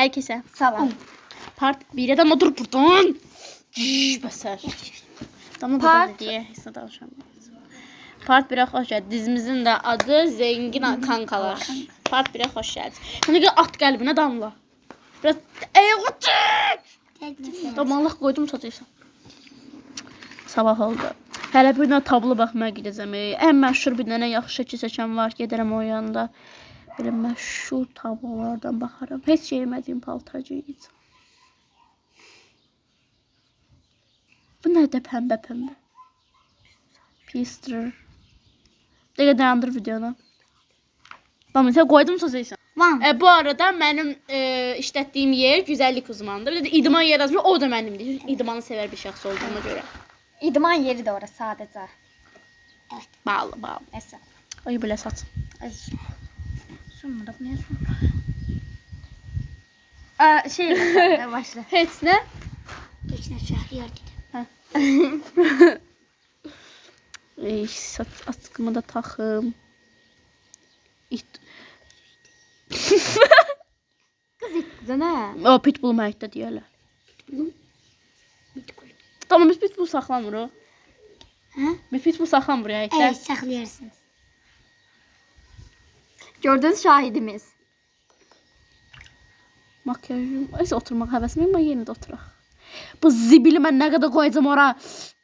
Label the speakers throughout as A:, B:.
A: Herkese
B: Salam.
A: part 1'den otur buradan. Basar. Tamam
B: Part-
A: burada diye hesap danışamayız. Part 1'e hoş geldiniz. Dizimizin de adı Zengin Kankalar. Part 1'e hoş geldiniz. Şimdi at kalbine damla. Biraz damalıq koydum satıyorsan. Sabah oldu. Hələ bir dənə tablo baxmaya gedəcəm. Ən məşhur bir dənə yaxşı şəkil çəkən var. Gedərəm o yanında. Belə məşhur tablolardan baxaram. Heç giymədiyim paltar geyəcəm. Bu nədir pəmbə pəmbə? Pister. Dəqiqə dayandır videonu. Tamam, sen koydum sözeysen.
B: Van.
A: Bu arada benim işlətdiyim yer güzellik uzmanıdır. Bir de idman yer yazmış. O da benimdir. İdmanı sever bir şəxs olduğuna göre.
B: İdman yeri de orası sadece. Evet.
A: Bağlı bağlı.
B: Neyse.
A: Ayı böyle sat.
B: Sunma da bu niye sunma? Şey mesela başla.
A: Heç ne?
B: Geçen şahriyer dedim.
A: Saç askımı da taxım.
B: Kız itdi ne?
A: O pitbull mərkdə deyirlər. Tamam, biz pitbull saxlamırıq.
B: Ha?
A: Biz pitbull saxlamırıq həyətdə.
B: Evet, saklayarsınız. Gördüğünüz şahidimiz.
A: Makyajım. Neyse oturmaq həvəsim yox, mən yenə də oturaq. Bu zibili mən nə qədər qoyacam ora?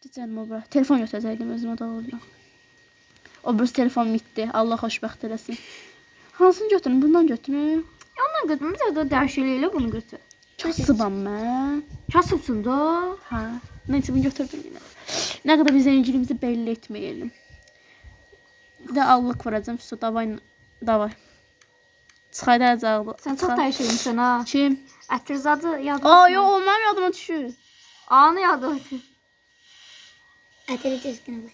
A: Deyəcəm o bura. Telefon götürəcəydim özümə doğru. O birisi telefon bitdi. Allah xoşbəxt eləsin. Hansını götürün? Bundan götürün.
B: Ondan götürmüş de dərşiliyle bunu götür.
A: Kasıbam mən.
B: Kasıbsın da.
A: Ha. Neyse bunu götürdüm yine. Ne kadar biz zenciliğimizi belli etmeyelim. Bir de allık vuracağım. Şu davay. Davay. Çıxaydacaqdı.
B: Sen çok dəyişilmişsin ha.
A: Kim?
B: Ətirzadı yadın.
A: Aa yok, olmam yadıma düşür.
B: Anı yadın.
C: Ateli düzgün bak.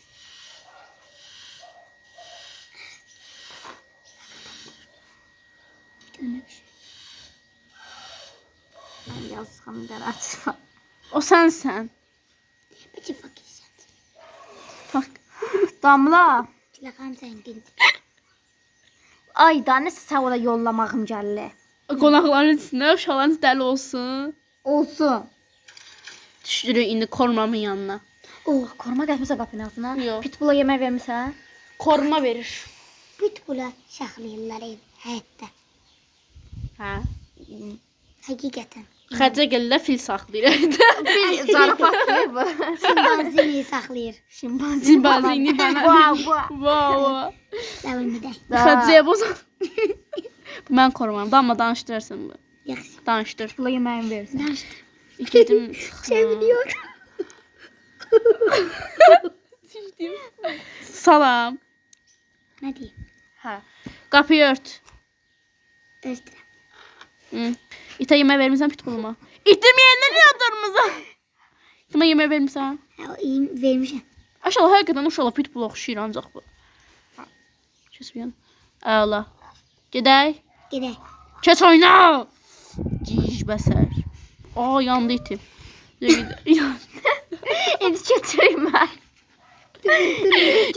C: Dönük.
B: Ben yazsam açma.
A: O sensen.
C: Bence fakirsin.
A: Bak.
B: Damla.
C: Plakam zengin.
B: Ay da nəsə savada yollamağım gəldi.
A: Qonaqların içində uşaqların dəli olsun.
B: Olsun.
A: Düşdürür indi kormamın yanına.
B: Oh, koruma gəlməsə qapının altına.
A: Yox.
B: Pitbull'a yemək vermisən?
A: Koruma verir.
C: Pitbull'a şahlayırlar həyətdə.
A: Hə.
C: Həqiqətən.
A: Xərcə gəlirlər fil saxlayır.
B: Bir zarafatdır bu.
C: Şimpanzini saxlayır.
B: Şimpanzi.
A: Şimpanzini bana.
B: Wow.
A: Wow.
C: Davam edək.
A: Xərcəyə bozan. Bu mən korumam. Amma danışdırırsan bu.
C: Yaxşı.
A: Danışdır.
B: Pitbull'a yeməyin verirsən.
C: Danışdır.
A: İkidim.
C: Seviliyor.
A: Salam.
C: Nə deyim?
B: Hə.
A: Qapıyı ört.
C: Örtürəm.
A: Hı. İtə yemək vermirsən pitbulluma. İtməyəndə niyə durmuza? İtmə yemək vermirsən?
C: Hə, iyiyim, vermişəm.
A: Aşağı həqiqətən uşaqla pitbull oxşayır ancaq bu. Kes bir yana. Əla. Gedək.
C: Gedək.
A: Keç oyna. Ciş bəsər. Aa, yandı itim.
B: İndi götüreyim ben.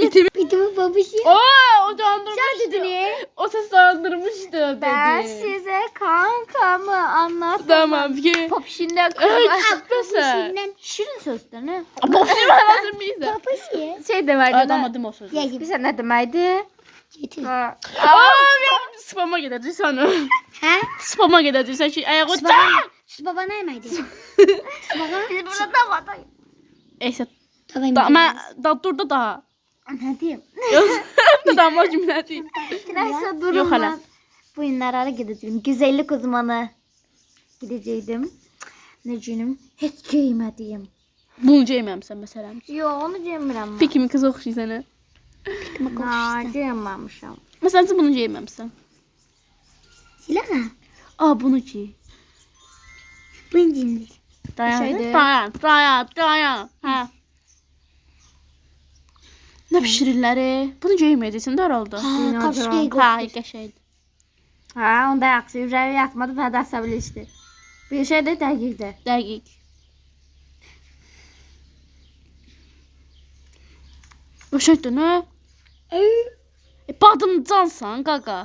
A: İtim.
C: Pitbull babası.
A: Aa, o dayandırmıştı.
C: Sen dedin ne?
A: O ses dayandırmıştı dedi.
B: Ben size kankamı anlattım.
A: Tamam ki.
B: Popşinle
A: Evet, bəsər.
C: Şimdiden
B: Şirin sözlerini.
A: Boşu ben hazır mıyız?
C: babası.
B: Şey demek.
A: Adamadım o sözü.
C: Yiyeyim.
B: Bize ne demeydi?
C: Getir.
B: Ha.
A: Aa, spama gidəcək sana.
C: Hə?
A: Spama gidəcək ki, ayağı
C: Su
A: uçaq.
C: baba. Su baba nə yeməkdi? Su baba.
B: Biz burada var.
A: Eysə,
C: Davam
A: da,
C: edək.
A: mən da dur da daha.
B: Ne diyeyim?
A: Damla cümlə deyil.
B: Neyse durun
A: Yok hala.
B: ben. Bu günler gideceğim. Güzellik uzmanı. Gideceydim. Ne canım? Hiç giymediğim.
A: Bunu geyməmsən məsələn.
B: Yo onu giymirəm.
A: Pikimi qız oxşayır sənə.
B: Ha, giymemişim.
A: Məsələn, sən bunu geyməmsən.
C: Silah ha?
A: Aa, bunu giy.
C: Bu incindir.
A: Dayan,
B: Şeydir.
A: dayan. Hə. Nə bişirirlər? Bunu geyməyəcəksən də herhalde.
C: Ha,
B: Dünya
C: kapşkayı
A: Ha,
C: qoxdur.
A: qəşəngdir.
B: Ha onda yaxşı. Ürəyi yatmadı və də əsəbləşdi. Bir şey də dəqiqdir.
A: Dəqiq. Qəşəngdir, nə? Badımcansan, qaqa.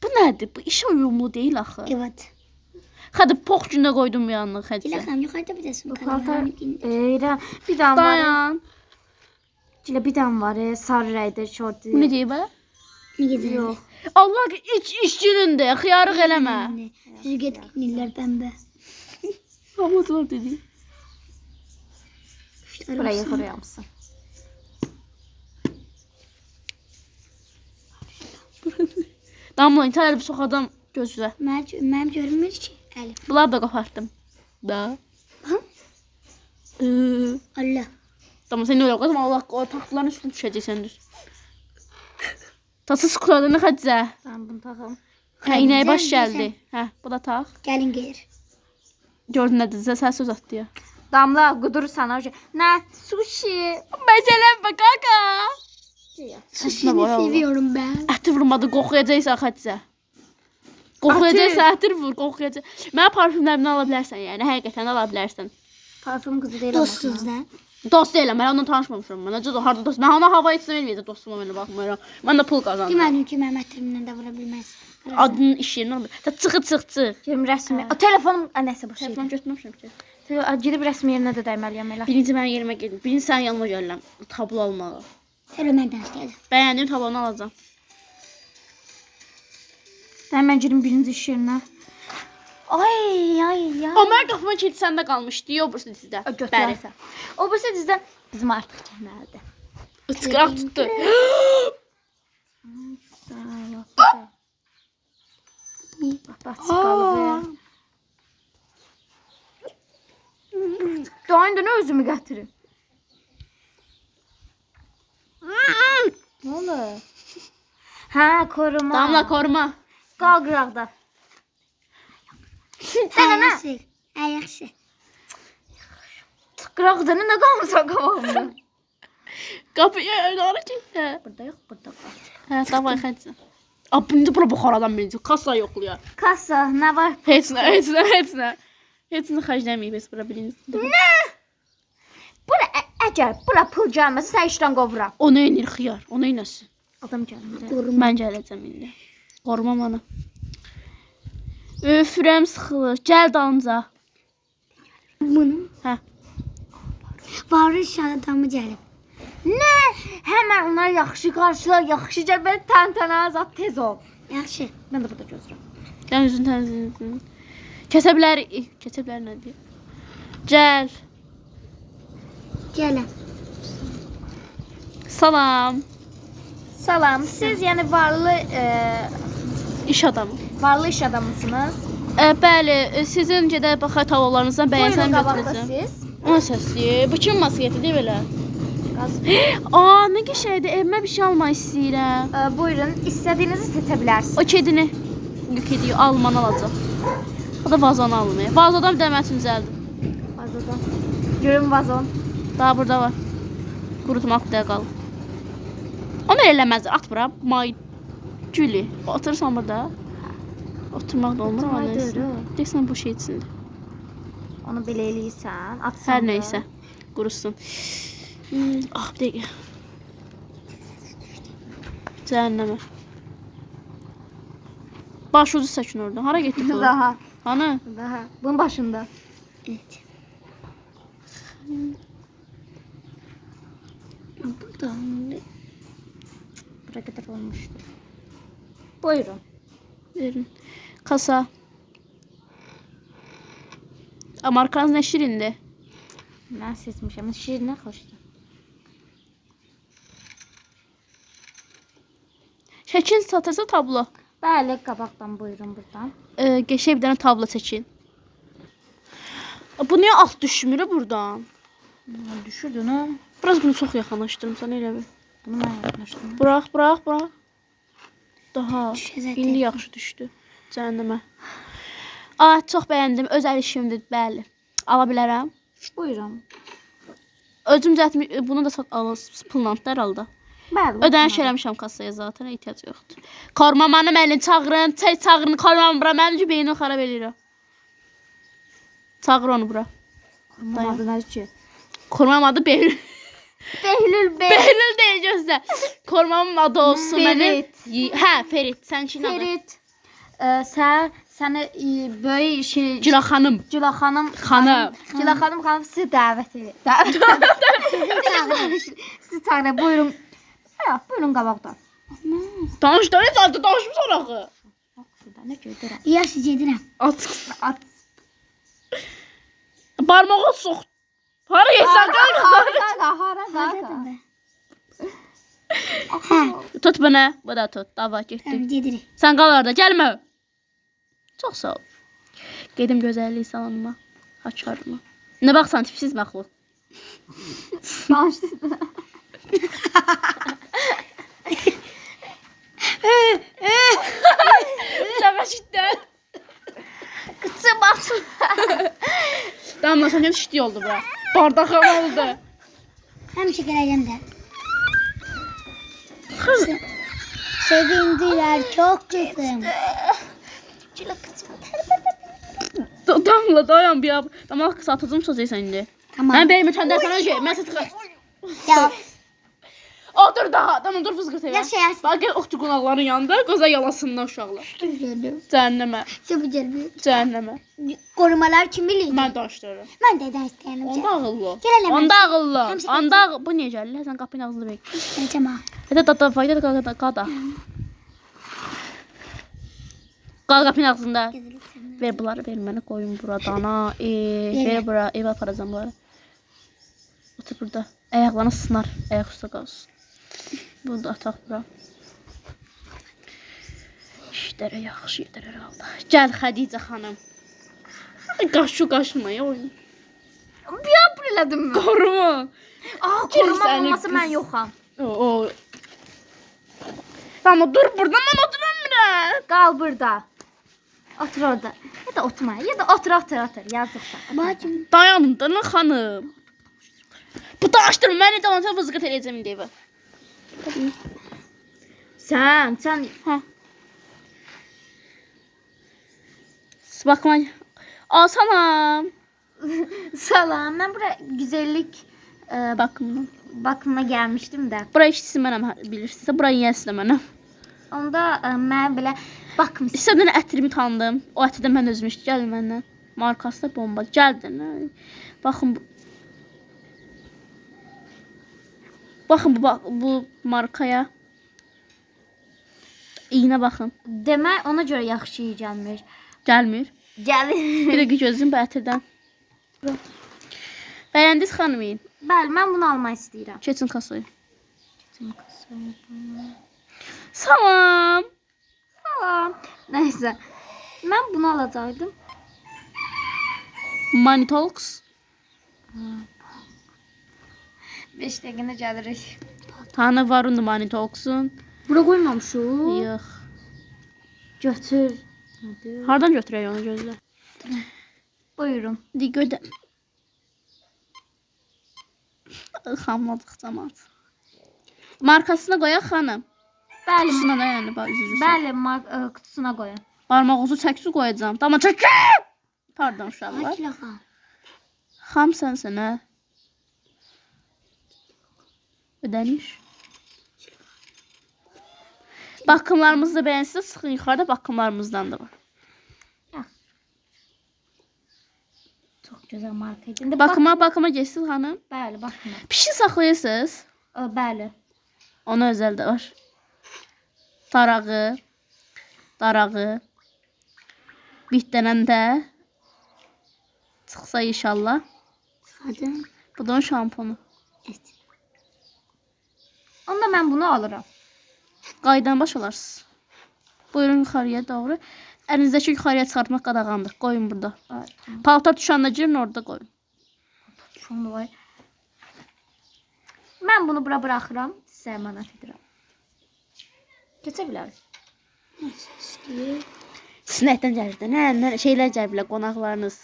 A: Bu nədir? Bu işə uyumlu deyil axı.
C: Evet.
A: Hadi pox günə qoydum bu yanına Xədicə.
C: Dilara yukarıda bir de su
B: Paltar.
C: kalır.
B: Eyrəm. Bir dam var.
A: Dayan.
B: Cilə bir dam var. Sarı rəydə şort.
A: Bu nə deyir bə?
C: Ne güzel.
B: Yox.
A: Allah iç günündə xiyarıq eləmə.
C: Rüzgar niller pembe.
A: Amma dur dedi.
C: Kuşlar
B: Buraya
C: olsun.
B: qoruyamsın.
A: Damla intihar edib soxadan gözlə.
C: Mənim görünmür ki. Elif.
A: Bunları da qapartdım. Da.
C: Ha? Allah.
A: Tamam sen öyle koydum Allah o taxtların üstüne düşəcəksən düz. Tası skuladını Xədicə.
B: Tamam bunu taxım.
A: Hə, inəyə baş
C: Xədicə,
A: gəldi. Hə, bu da tax.
C: Gelin gelir.
A: Gördün nə dedizə, sən söz atdı ya.
B: Damla qudursan o şey. Nə? Sushi.
A: Bəcələm bə qaqa.
C: Sushi'ni seviyorum ben.
A: Əti vurmadı, qoxuyacaqsan Xədicə. Qoxuyacaqsan, ətir vur, qoxuyacaq. Mənim parfümlərimdən ala bilərsən yəni, həqiqətən ala bilərsən.
B: Parfüm qızı deyil
C: Dostuz da.
A: Dost deyiləm, mən onunla tanışmamışam. Mən necə harda dost? Mən ona hava içsinə verməyəcəm dostuma mənə baxmayıram. Mən də pul qazandım.
C: Demedim ki Mehmet Erim'den de vurabilmez.
A: Adının iş yerinə alır. Çıx.
B: Gedim rəsmi. O telefonum nəsə bu şey.
A: Telefon götürməmişəm ki.
B: Gedib rəsmi yerinə də dəyməliyəm elə.
A: Birinci mənim yerimə gedin. Birinci sənin yanıma gəlirəm. Tablo almağa.
C: Telemerden istedim.
A: Bəyəndiyim tablonu alacağam.
B: Həmən girim birinci iş yerinə. Ay.
A: O mən qapıma kilidi səndə qalmışdı. Yox, burası dizdə.
B: Götürərsən. O birisi dizdən bizim artıq gəlməlidir.
A: Içqıraq tutdu.
B: Bax, çıxalıb. Dayın da nə özümü gətirim. Nə olur? Hə, koruma.
A: Damla koruma.
B: Qalqıraqda.
C: Ayaksı. Ayaksı.
B: Qıraqda nə qalmısa qabağımda.
A: Qapıya öyrə getdi.
B: Burada yox, burada var.
A: Hə, davay Xədicə. Ab birinci bura buxaradan birinci. Kassa yoxlayar.
B: Kassa, nə var?
A: Heç nə. Heç nə xərcləməyib biz bura birinci.
B: Bura əgər bura pul gəlməsə sən işdən qovuram.
A: O nə edir xiyar? O nə eləsin?
B: Adam gəlmir.
A: Mən gələcəm indi. Qoruma mənə. Öfürəm sıxılır. Gəl dalınca.
C: Bunun
A: Hə.
C: varış adamı gelip.
B: Nə? Həmən onlar yaxşı qarşılar, yaxşı gəl, təntənə zat tez ol.
C: Yaxşı.
B: Mən də burada gözürəm.
A: Gəl üzün təmizləyin. Kəsə bilər nə deyir? Gəl.
C: Gelin.
A: Salam.
B: Salam, siz yəni varlı
A: İş adamı.
B: varlı iş adamısınız.
A: Bəli, sizin gedək baxaq tavalarınızdan bəyənsəm
B: Buyurun qabaqda
A: götürəcəm.
B: siz.
A: O səsli. Bu kim masketi deyil belə?
B: Qaz.
A: Aa, nə qəşəngdir. Evimə bir şey almaq istəyirəm.
B: Buyurun, istədiyinizi seçə bilərsiniz.
A: O kedini. Bu kediyi alman alacaq. O da vazonu almaya. Vazodan bir də mən üçün düzəldim.
B: Vazodan. Görün vazon.
A: Daha burada var. Qurutmaq da qalıb. Onu eləməzlər. At bura. May gülü. Otursan burada. Oturmaq da olmur.
B: Oturmaq
A: Nəysə.
B: deyil.
A: Deyirsən bu şey içindir.
B: Onu belə eləyirsən, atsan.
A: Hər nəysə. Qurusun. Ah, bir dəqiqə. Cəhənnəmə. Baş ucu səkin orada. Hara getdi bu?
B: Daha.
A: Hani?
B: Daha. Bunun başında.
C: Evet. Burada.
B: Bura qədər olmuşdur. Buyurun.
A: Verin. Kasa. Markanız nə şirindir?
B: Mən seçmişəm. Şirinə xoşdur.
A: Şəkil satırsa tablo.
B: Bəli, qabaqdan buyurun buradan.
A: Qəşəng bir dənə tablo çəkin. Bu niyə alt düşmür buradan?
B: Düşürdün ha?
A: Biraz bunu çox yaxınlaşdırmısan elə bir.
B: Bunu mən yapmışdım.
A: Bırax. Daha.
C: Düşəcək.
A: İndi yaxşı düşdü. Cəhənnəmə. Çox bəyəndim. Öz əl işimdir, bəli. Ala bilərəm.
B: Buyurun.
A: Özüm zətmi bunu da alırsınız pulla da herhalde.
B: Bəli.
A: Ödəniş eləmişəm kassaya zaten ehtiyac yoxdur. Koruma mənim əlini çağırın, çağırın, koruma bura. Mənim üçün beynimi xarab eləyir. Çağır onu bura.
B: Bunun adı nədir ki?
A: Korumam adı Behlül.
B: Behlül Bey.
A: Behlül deyil gözlə. Korumamın adı olsun
B: Ferit.
A: mənim. Hə, Ferit. Səninki nə adı?
B: Ferit. Sən Səni böyük şey
A: Cila xanım.
B: Cila xanım
A: Xanım.
B: Cila xanım sizi dəvət edir. Sizi çağırır. Buyurun. Hə, buyurun qabaqda.
A: Danış da ne zaten danışmış orağı.
B: Bax burada nə görürəm.
C: Yaxşı gedirəm.
A: At.
B: At.
A: Parmağı sok. Para yesən
B: Hara
C: Hardadır
B: qaqa.
C: be? Hə,
A: Tut bana. Bu da tut. Dava getdi.
C: tamam gedirik.
A: Sen kal orada gelme. Çok sağ ol. Gedim güzelliği salonuma. Açarım. Ne baksan tipsiz məxluq.
B: Danışdı.
A: Təbəşiddən.
B: Qıçı batır.
A: Damla sen hep şişti oldu bura. Bardak oldu.
C: Həmişə gələcəm də. Sevindilər çok kızım.
B: Cila qıçı.
A: Damla dayan bir ab. Damla kısaltacağım söz deyirsən indi.
C: Tamam.
A: Ben benim ötəndə sana şey. Mən sətə.
C: Ya,
A: Otur daha. Tamam dur fızqırt elə.
C: yaşayasın.
A: Bak gel oxtu qonaqların yanında. Qoza yalasınlar uşaqlar.
C: Güzelim.
A: Cəhənnəmə.
C: Çok güzel.
A: Cəhənnəmə.
C: Korumalar kim bilir?
A: Mən daşlarım.
C: Ben de ders istəyirəm.
A: Onda ağıllı. ol.
C: Gəl elə
A: Onda ağıllı. ol.
C: Həmişə
A: Onda bu necə gəlir? Sən qapının ağzında bək.
C: Gələcəm ha.
A: Hadi tata fayda da qada. Qal qapının ağzında. Ver bunları ver mənə qoyun buradan ha. Ver bura ev aparacağım bunları. Otur burada. Ayaqlarını sınar. Ayaq üstə qalsın. Bunu da ataq bura. İşlərə yaxşı yedir herhalde. Gəl Xədicə xanım. Qaşı qaşıma oyun.
B: Bir an elədim mi?
A: Qoruma.
B: Korumam
A: səni
B: olmasa
A: qız.
B: mən yoxam.
A: O. Tamam dur burada mən oturamıram.
B: Qal burada. Otur orada. Ya da oturma. Ya da otur. Yazıqsan.
C: Bacım.
A: Dayanın da lan xanım. Bu daşdırma məni dalansa vızqırt eləyəcəm indi evə.
B: Sən
A: Hə. Baxma. Salam.
B: salam. Mən bura güzellik
A: Baxın.
B: bakımına gəlmişdim də.
A: Bura işçisi mənəm bilirsinizsə. Bura yiyəsi də mənəm.
B: Onda mən belə baxmışdım.
A: İstədən ətrimi tanıdım. O əti də mən özüm işdə. Gəl məndən. Markası da bomba. Gəldin. Baxın bu. Baxın bu markaya. İğnə baxın.
B: Demək ona görə yaxşı iyi gəlmir.
A: Gəlmir. Bir
B: Gəlir.
A: dəqiqə gözüm bu ətirdən. Bəyəndiniz xanım?
B: Bəli, mən bunu almaq istəyirəm.
A: Keçin kasaya. Salam.
B: Salam. Nəysə. Mən bunu alacaqdım.
A: Money Talks.
B: 5 dəqiqə gəlirik.
A: Tanı var onda Money Talks'un.
B: Bura qoymamışıq.
A: Yox.
B: Götür.
A: Hardan götürək onu gözlə?
B: Buyurun.
A: Di gödə. Xamladıq cəmat. Markasına qoyaq xanım.
B: Bəli.
A: Kutusuna da yəni bax üzürüz.
B: Bəli, kutusuna qoyun.
A: Barmaq uzu çəksiz qoyacağam. Tamam çək. Pardon uşaqlar.
C: Açlaqa.
A: Xam sənsən hə? Ödəniş. Bakımlarımızı da bəyənsinizsə sıxın yuxarıda bakımlarımızdan da var.
B: Çox gözəl marka idi. İndi
A: Bakıma geçsin xanım.
B: Bəli, baxma.
A: Pişik saxlayırsınız.
B: Bəli.
A: Ona özel de var. Tarağı. Darağı. Bitlenen de. Çıxsa inşallah.
C: Çıxadım.
A: Bu da onun şamponu.
C: Evet.
B: Onda mən bunu alıram.
A: Qaydan baş olarsınız. Buyurun yuxarıya doğru. Əlinizdəki yuxarıya çıxartmaq qadağandır. Qoyun burada. Paltar düşəndə girin orada qoyun.
B: Şunu var. Mən bunu bura buraxıram. Sizə əmanət edirəm. Keçə bilərik.
C: İstəyir.
A: Sinəkdən gəlir də. Nə şeylər gəlir bilə qonaqlarınız.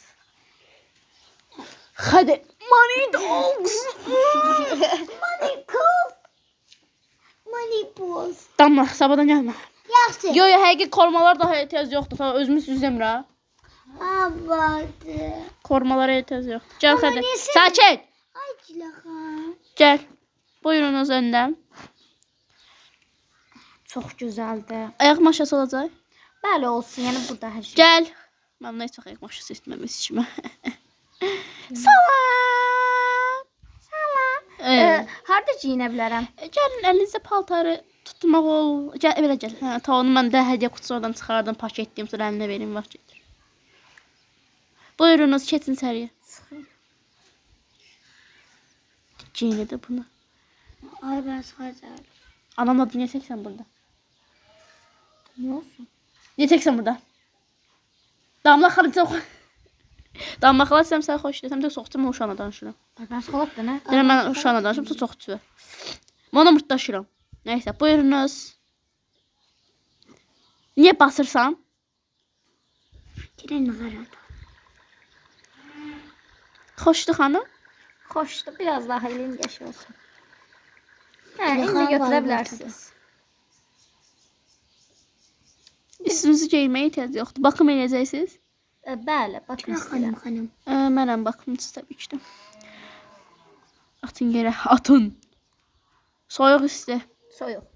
A: Hadi. Money dogs.
C: Money cool. Money balls.
A: Damla sabahdan gəlmə.
C: Yaxşı.
A: Yo həqiqi korumalar daha ehtiyac yoxdur. Tamam özümüz düzəmir ha.
C: Abadı.
A: Korumalara ehtiyac yoxdur. Gəl
C: Ama
A: hadi.
C: nesi-
A: Sakin.
C: Açlaqa.
A: Gəl. Buyurunuz öndən.
B: Çox gözəldir.
A: Ayaq maşası olacaq.
B: Bəli olsun, yəni burada hər şey.
A: Gəl. Mən nə çox yaxşı seçməmiş işimə. Salam.
B: Harda geyinə bilərəm?
A: Gəlin əlinizə paltarı tutmaq ol. Gəl, belə gəl. Hə, ta onu mən də hədiyyə qutusu oradan çıxardım, paketləyim, sonra əlinə verim, vaxt getir. Buyurunuz, keçin içəriyə. Geyinə də bunu.
C: Ay ben sadece.
A: Anamla niyə çəksən burada?
B: Nə olsun?
A: Niyə çəksən burada? Damla xanım çox. Damla xala sən xoş desəm də soxçum uşaqla danışıram.
B: Mən xalat da nə?
A: Deyirəm mən uşaqla danışıram, çox çoxdur. Ona mırtdaşıram. Nəysə, buyurunuz. Niyə basırsan?
C: Giren nağarada.
A: Xoşdur xanım.
B: Xoşdur, biraz daha elin yaşı olsun. Hə,
C: Yaxın
B: indi götürə
C: var
B: bilərsiniz.
A: Üstünüzü geyinməyə ehtiyac yoxdur. Bakım eləyəcəksiniz.
B: Bəli, baxın
C: Hanım
B: istəyirəm.
C: hanım.
A: Mənəm baxımçı təbii ki də. Atın yerə, atın. Soyuq isti.
B: Soyuq.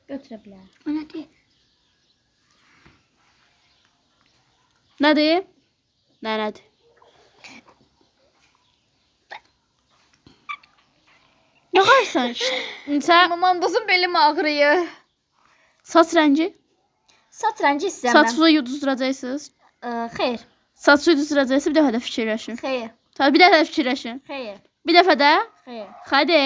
B: Götürə bilərəm.
C: Bana de.
A: Nədir? Nədir? Nə qarsan? Sən
B: Mandozun belim ağrıyır.
A: saç rəngi?
B: Saç rəngi istəyirəm.
A: Saçınızı yuduzduracaqsınız.
B: Xeyr,
A: Saçı yuduzduracaqsınız, bir dəfə də fikirləşin.
B: xeyr,
A: Tabii bir dəfə də fikirləşin.
B: xeyr,
A: Bir dəfə də.
B: xeyr.
A: Hadi.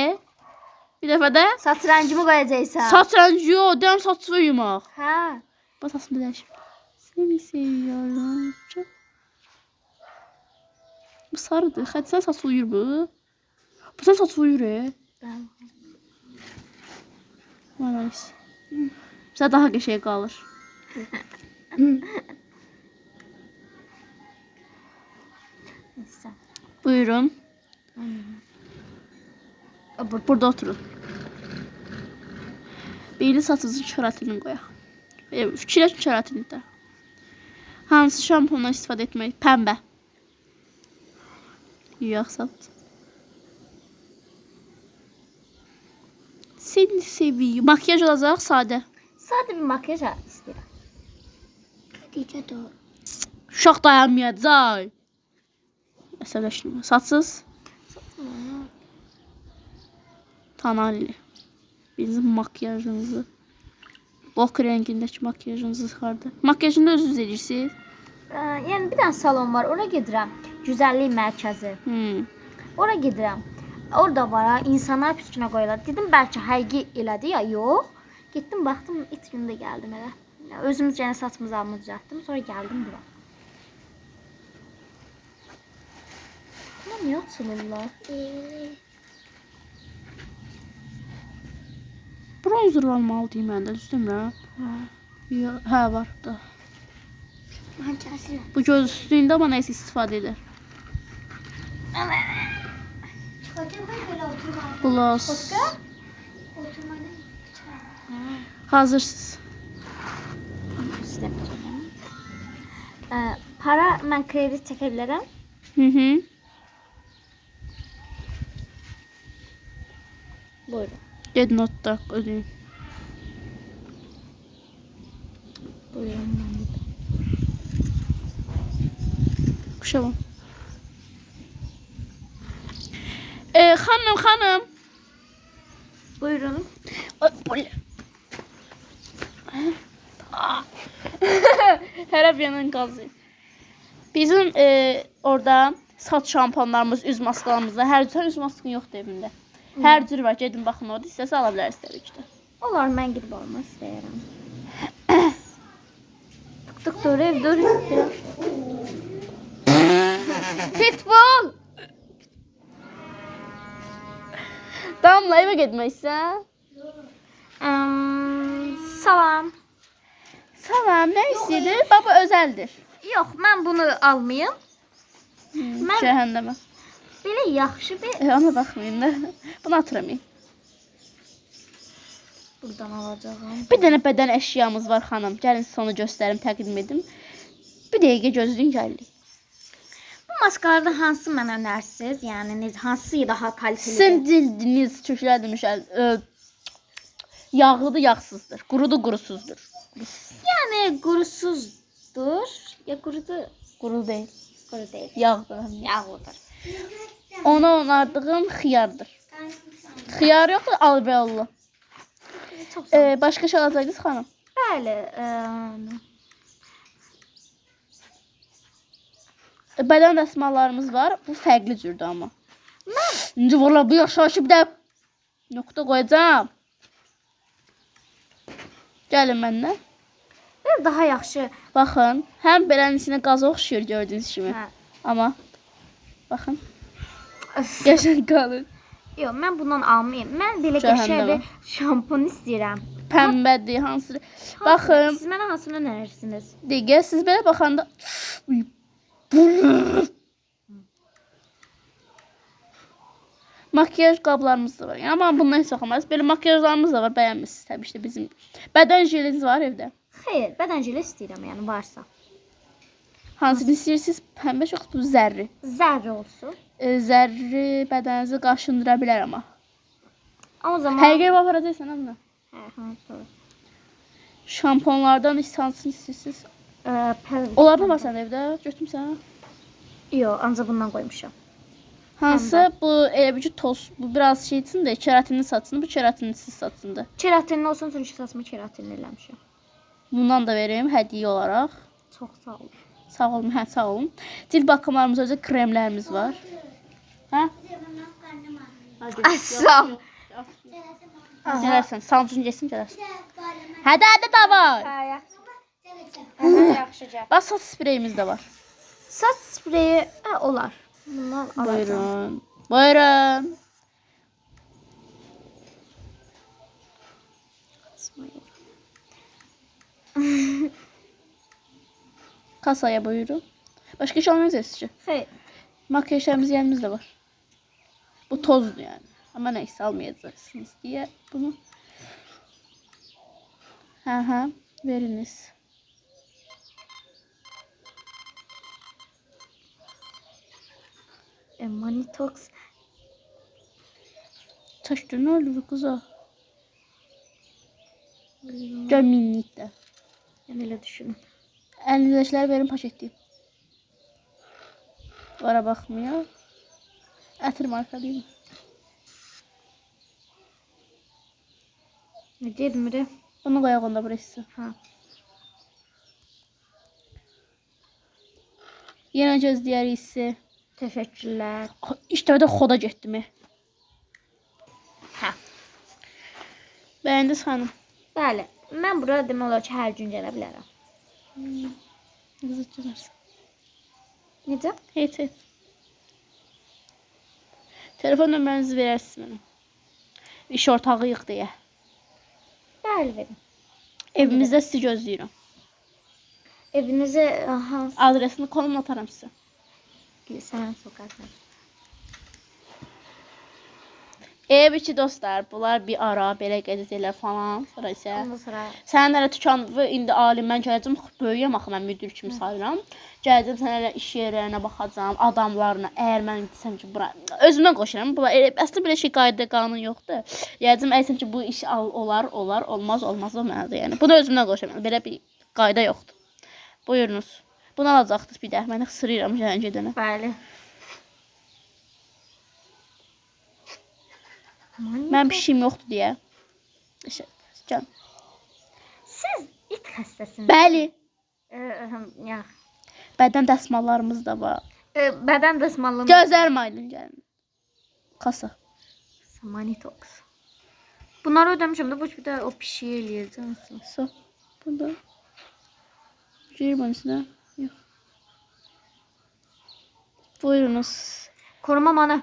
A: Bir dəfə də.
B: Saç rəngimi qoyacaqsan.
A: Saç rəngi yox, deyəm saçı yumaq.
B: Hə.
A: Bas aslında dəyişim. Seni seviyorum. Çok. Bu sarıdır. Hadi sen saçı uyur bu. Bu sen saçı uyur
B: Bəli.
A: Neyse. Bizə daha qəşəng qalır.
B: Neyse.
A: Buyurun. Burada oturun. Birini saçınızın şəratini qoyaq. Fikirləşin şəratini də. Hansı şampundan istifadə etmək? Pəmbə. Yox, saç. Seni seviyorum. Makyaj olacaq sadə.
B: Sadə bir makyaj istəyirəm.
C: Hatice doğru.
A: Uşaq dayanmayacaq. Əsəbləşmə. Saçsız. Tanalli. Bizim makyajınızı. Bok rəngindəki makyajınızı çıxardı. Makyajını da özünüz edirsiniz.
B: Yəni bir dənə salon var, ora gedirəm. Güzəllik mərkəzi. Ora gedirəm. Orada var ha, insanlar püskünə qoyurlar. Dedim bəlkə həqiqi elədi ya, yox. Getdim baxdım, it günü də gəldim elə. Özümüz yenə saçımızı alımı düzəltdim, sonra gəldim bura. Buna niyə açılırlar?
A: Bronzer olmalı deyim məndə, düzdürmü? Hə, var da.
C: Mancası.
A: Bu göz üstündə amma nəsə istifadə edir.
C: Çıkartayım ben böyle oturma.
A: Gloss.
C: Oturmanın.
A: Hazırsınız.
B: İstəmirəm. Para mən kredit çəkə bilərəm.
A: Hı.
B: Buyurun.
A: Get notda ödəyin.
B: Buyurun.
A: Kuşamam. Xanım.
B: Buyurun.
A: Hər yanın qazı. Bizim orada saç şamponlarımız, üz maskalarımız da hər cür üz maskın yoxdur evimdə. Hər cür var. Gedin baxın orada. İstəsə ala bilərsiniz təbii ki də.
B: Olar, mən gidib almaq istəyirəm. Tık dur ev dur. Pitbull.
A: Damla evə getməksən?
B: Salam.
A: Salam, nə istəyir? Baba özəldir.
B: Yox, mən bunu almayım. Mən
A: Cəhənnəmə.
B: belə yaxşı bir
A: Ona baxmayın da. Bunu atıramayın.
B: buradan alacağam.
A: Bir dənə bədən əşyamız var xanım. Gəlin siz onu göstərim, təqdim edim. Bir dəqiqə gözləyin gəlirik.
B: Bu maskalardan hansı mənə önərsiniz? Yəni hansı daha kaliteli?
A: Sizin cildiniz köklər demişlər. Yağlıdır, yağsızdır. Qurudur, qurusuzdur.
B: Yəni qurusuzdur. Ya qurudur,
A: Quru deyil.
B: quru deyil.
A: Yağdır.
B: Yağlıdır.
A: Ona onardığım xiyardır. Xiyar yoxdur, alveollu.
B: Çox sağ ol.
A: Başqa şey alacaqdınız xanım?
B: Bəli,
A: Bədən dəsmallarımız var. Bu fərqli cürdür amma. İndi valla bu yaşayışı bir də nöqtə qoyacağam. Gəlin məndən.
B: bir daha yaxşı.
A: Baxın, həm belənin içinə qaza oxşuyur gördüyünüz kimi.
B: Hə.
A: Amma baxın, qəşəng qalır.
B: Yox, mən bundan almayım. Mən belə qəşəng
A: Cəhənnəmə.
B: bir şampun istəyirəm.
A: Pəmbədir, hansı. Baxın,
B: Siz mənə hansını önərirsiniz?
A: dəqiqə siz belə baxanda Uy, bu nə? Makyaj qablarımız da var. Yəni amma bundan heç baxamaz. Belə makyajlarımız da var. Bəyənmisiniz təbii ki bizim. Bədən jeliniz var evdə.
B: Xeyr, bədən jeli istəyirəm, yəni varsa.
A: Hansını istəyirsiniz? Pəmbə yoxsa bu zərri?
B: Zərri olsun.
A: Zərri bədəninizi qaşındıra bilər amma.
B: O zaman
A: Həqiqi aparacaqsan amma.
B: Hə, doğru.
A: Şamponlardan hansını istəyirsiniz? Onlardan var səndə evdə? Götürüm sənə.
B: Yox, ancaq bundan qoymuşam.
A: Hansı? Bu elə bir ki toz. Bu biraz şey için de keratinli saçını, bu keratinsiz saçındır.
B: Keratinli olsun, çünki saçımı keratinli eləmişəm.
A: Bundan da vereyim hədiyyə olaraq.
B: Çox sağ olun.
A: Sağ olun, hə sağ olun. Cilt bakımlarımız özü kremlərimiz var. Hə?
B: Ay, sağ ol.
A: Gələrsən, Samsun yesin gələrsən. Hədə də var.
B: Yaxşıca.
A: Bax saç spreyimiz də var.
B: Saç spreyi olar. Bundan alacağım.
A: Buyurun. Buyurun. Kasaya buyurun. Başka şey almayacağız sizce.
B: Xeyr.
A: Makyajlarımız yerimiz de var. Bu tozdu yani. Ama neyse almayacaksınız diye bunu. Hı, veriniz.
B: Manitox.
A: Taştı ne oldu bu kıza? Gel minik de.
B: Yəni elə düşünün.
A: 55'ler verin poşetleyeyim. Vara bakmıyor. Ətir marka değil mi?
B: Nə gedmir?
A: Bunu koyak onda burası.
B: Ha.
A: Yine göz diğer hissi.
B: Təşəkkürlər.
A: İşte de xoda getdim.
B: Hə.
A: Beğendiniz hanım.
B: Bəli. Mən bura demək olar ki, hər gün gələ bilərəm.
A: Kızıcılarsın.
B: Necə?
A: Hiç. Telefon nömrənizi verərsiniz mənə. İş ortağıyıq deyə.
B: Bəli, verin.
A: Evimizdə sizi gözləyirəm.
B: Evinizə hansı
A: Adresini konumla atarım sizə.
B: Gülsəmən sokaqdan?
A: Ev içi dostlar, bunlar bir ara belə gəzəcəklər falan. Sonra isə
B: Ondan sonra
A: sənin hələ dükanı indi alim mən gələcəm, böyüyəm axı mən müdür kimi sayıram. Gələcəm sənə hələ iş yerlərinə baxacağam, adamlarına. Əgər mən desəm ki, bura özümdən qoşuram. Bu əslində belə şey qayda qanun yoxdur. Gələcəm əgər ki, bu iş olar, olmaz o mənada yəni. Bunu özümdən qoşuram. Belə bir qayda yoxdur. Buyurunuz. Bunu alacaqdınız bir də. Mən xısırıram gedənə.
B: bəli.
A: Mən bir şeyim yoxdur deyə. Can.
B: Siz it xəstəsiniz.
A: Bəli.
B: Ya.
A: Bədən dəsmallarımız da var.
B: Bədən dəsmalını.
A: Gözlərim aydın gəlin. Kasa.
B: Manitox. Bunları ödəmişəm də bu bir də o pişiyi eləyəcəm.
A: So. Burada. Girir bunun içine. Yok. Buyurunuz.
B: Koruma manı.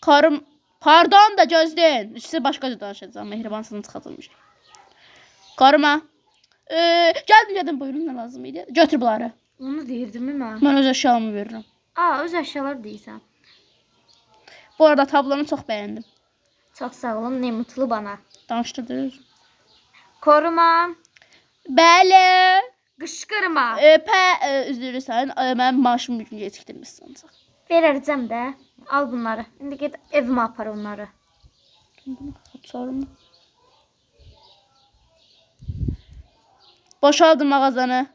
A: Karım. Pardon da gözleyin. Size başka danışacağım. Mehribansızın çıxatılmış. Karıma. Geldim buyurun ne lazım idi. Götür bunları.
B: Onu deyirdim mən.
A: Ben öz eşyalarımı veririm.
B: Öz əşyalar deyirsən.
A: Bu arada tablonu çok beğendim.
B: Çox sağ olun, ne mutlu bana.
A: Danıştırdınız.
B: Koruma.
A: Bəli.
B: Qışqırma.
A: Üzülürüm sən. Mənim maaşımı bir gün gecikdirmişsən ancaq.
B: Verəcəm də. Al bunları. İndi get evimə apar onları.
A: Bunu sorma. Boşaldım mağazanı.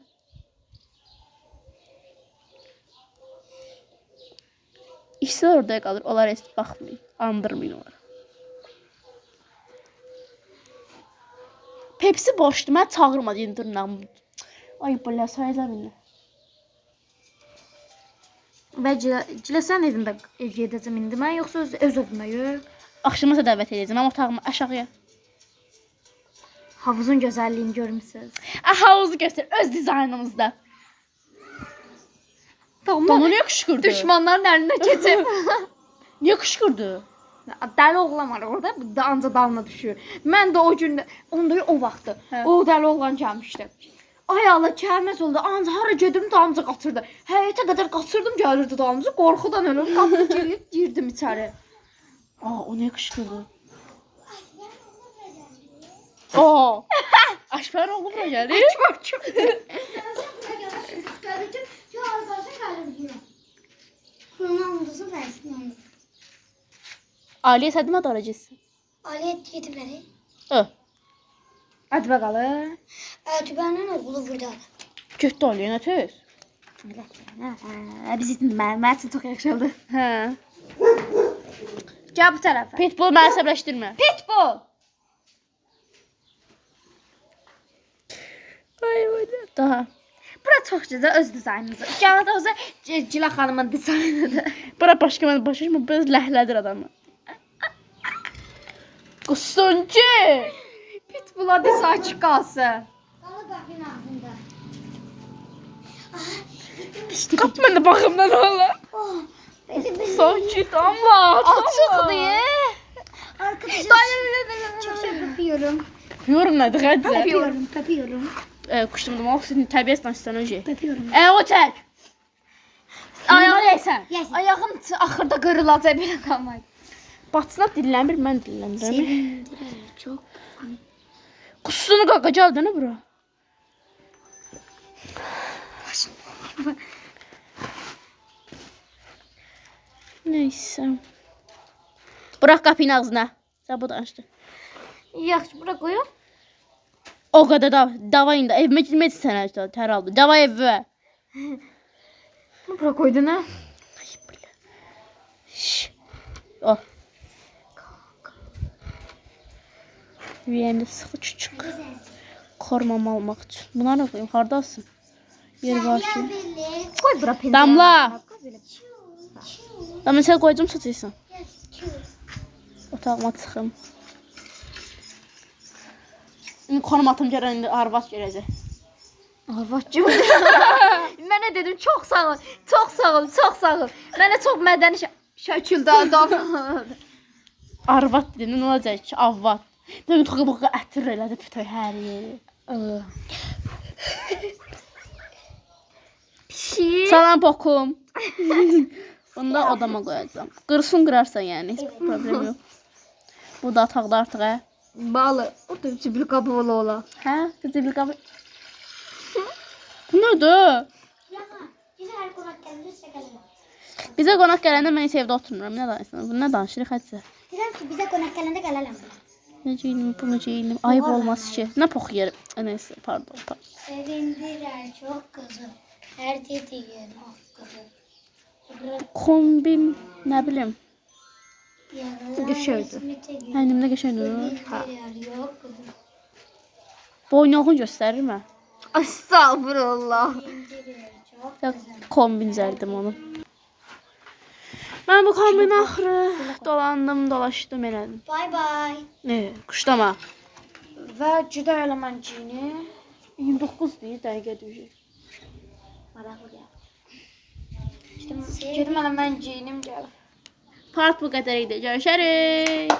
A: İşçilər orada qalır. Onlar heç baxmayın. Andırmayın onları. Pepsi boşdu. Mən çağırmadım dırnağım. Ay belə sayıza bilmə.
B: Və Ciləsən evində gedəcəm indi mən, yoxsa öz evimə yox?
A: Axşama da dəvət edəcəm. Amma otağıma aşağıya.
B: Havuzun gözəlliyini görmüsünüz.
A: Havuzu göstər öz dizaynımızda. Donu niyə qışqırdı?
B: Düşmanların əlinə keçib.
A: Niyə qışqırdı?
B: Dəli oğlan var orada, anca dalına düşür. Mən də o gün, onda o vaxtı,
A: Hə.
B: o dəli oğlan gəlmişdi. Ay Allah, gəlməz oldu. Anca hara gedim dalımca qaçırdı. Həyətə qədər qaçırdım, gəlirdi dalımca. Qorxudan ölüm, qapını girib girdim içəri.
A: O niyə qışqırdı? O. Aşpər oğlu bura gəlir.
C: Gördüm. Şu arkadaşa kalabiliyor. Kullanımızı versin onu.
A: Aliyə sədimə daracaqsın.
C: Alet yetimleri.
B: Hadi bakalım.
C: Tübenin oğlu burada.
A: Götdü Aliyə, nə tez?
B: Biz için mən üçün çox yaxşı oldu.
A: Hə.
B: Gəl bu tərəfə.
A: Pitbull məni əsəbləşdirmə.
B: Pitbull.
A: Ay öyle. Daha.
B: Bura çox gözəl öz dizaynınızı. Gəl də olsa Cilə xanımın dizaynıdır.
A: Bura başqa mən başa biraz ləhlədir adamı. Qussun ki.
B: Pitbull'a diz açıq qalsın.
C: Kalı kapının ağzında.
A: Qap mənə baxımdan ola.
C: Oh.
A: Sakit amma.
B: Açıq deyə.
C: Arkadaşım. Çok çok öpüyorum.
A: Yorum nədir xəcə?
C: Öpüyorum. Öpüyorum.
A: Quşum demək istəyirəm təbiət danışsan öncə.
C: Öpüyorum.
A: O çək. Ayağını yəsən.
C: Yes.
B: Ayağım axırda qırılacaq belə qalmayıb.
A: Batsına dillənmir, mən dilləndirəm.
C: Sevindirir çok.
A: Qusunu qaqa gəldi nə bura? Neysə. Bırax qapının ağzına. Sən bu danışdı.
B: Yaxşı, bura qoyum.
A: O qədər da davay indi evimə girmək sənə tər aldı. Davay evə.
B: Bura qoydun ha?
A: O. Yüyəndə sıxı küçük. Kormamı almaq üçün. Bunları da qoyum. Hardasın? Yer var ki.
C: Belli.
B: Qoy bura pencere.
A: Damla. Damla sən qoyacam satırsan. Otağıma çıxım. İndi konum atım gələn indi arvad gələcək.
B: Arvadcığım. Mənə dedim çox sağ ol. Çox sağ ol, çox sağ ol. Mənə çox mədəni şəkildə davrandı.
A: Arvad dedim, nə olacaq ki, avad. Dedim, toqa ətir elədi bütöy hər yeri.
B: Pişik.
A: Salam bokum. Bunu da odama qoyacağam. Qırsın qırarsan yəni, heç bir problem yox. Bu da otaqda artıq, hə?
B: Balı. O da zibil qabı ola.
A: Hə? Zibil qabı. Bu nədir?
C: Güzel konak gelirse gelelim.
A: Bizə qonaq gələndə mən heç evdə oturmuram. Nə danışırsan? Bu nə danışırıq hədsə?
C: Diyorum ki bize konak gelende gelelim.
A: Nə geyinim, bunu geyinim. Ayıb olmaz ki. Nə pox yerim. Neyse, pardon.
C: Sevindirer çok kızım. Her dediğin hakkıdır.
A: Kombin, nə bilim.
B: Geçiyordu.
A: Əynimdə qəşəngdir.
C: Sevindirer yok kızım.
A: Boynağını göstərir mə?
B: Estağfurullah.
C: Sevindirer çok
A: Ya kombin zərdim onu. Mən bu kombin axırı dolandım, dolaşdım elədim.
C: Bay bay.
A: Ne? Quşlama.
B: Və cüdə eləməncini
A: 29 deyir, dəqiqə düşür.
B: maraqlı gəl. İşte gedim elə mən giyinim gəl.
A: Part bu qədər idi. Görüşərik.